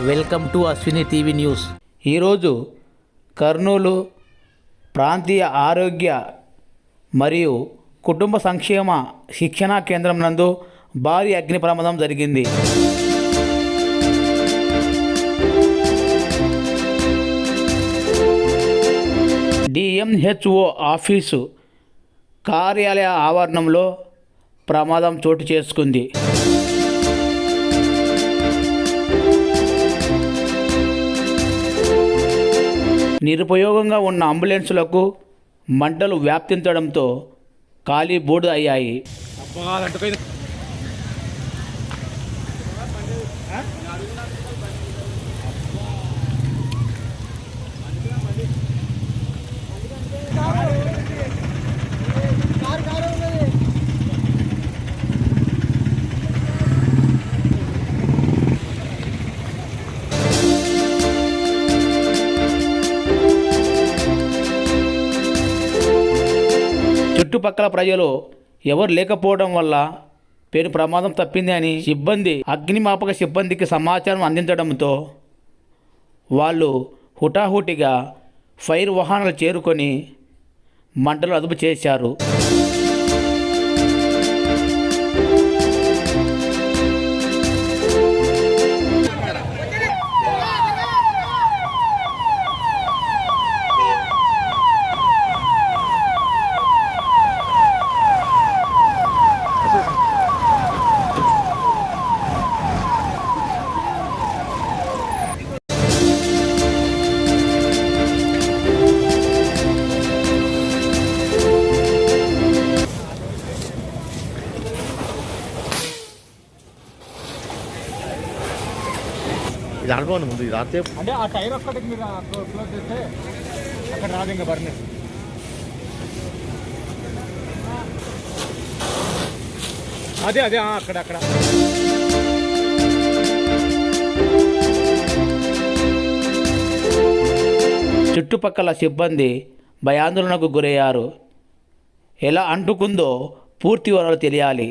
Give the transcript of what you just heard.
Welcome to Ashwini TV news. ఈరోజు కర్నూలు ప్రాంతీయ ఆరోగ్య మరియు కుటుంబ సంక్షేమ శిక్షణా కేంద్రం నందు భారీ అగ్ని ప్రమాదం జరిగింది. డిఎంహెచ్ఓ ఆఫీసు కార్యాలయ ఆవరణంలో ప్రమాదం చోటు చేసుకుంది. నిరుపయోగంగా ఉన్న అంబులెన్సులకు మంటలు వ్యాప్తించడంతో ఖాళీ బోర్డు అయ్యాయి. చుట్టుపక్కల ప్రజలు ఎవరు లేకపోవడం వల్ల పేరు ప్రమాదం తప్పింది అని అగ్నిమాపక సిబ్బందికి సమాచారం అందించడంతో వాళ్ళు హుటాహుటిగా ఫైర్ వాహనాలు చేరుకొని మంటలు అదుపు చేశారు. ఇది అనుకోండి ముందు ఇది రాత్రి అంటే ఆ టైర్ ఒక్కటికి మీరు క్లోజ్ చేస్తే అక్కడ రాదు ఇంకా బర్న్. అదే అదే అక్కడ అక్కడ చుట్టుపక్కల సిబ్బంది భయాందోళనకు గురయ్యారు. ఎలా అంటుకుందో పూర్తి వివరాలు తెలియాలి.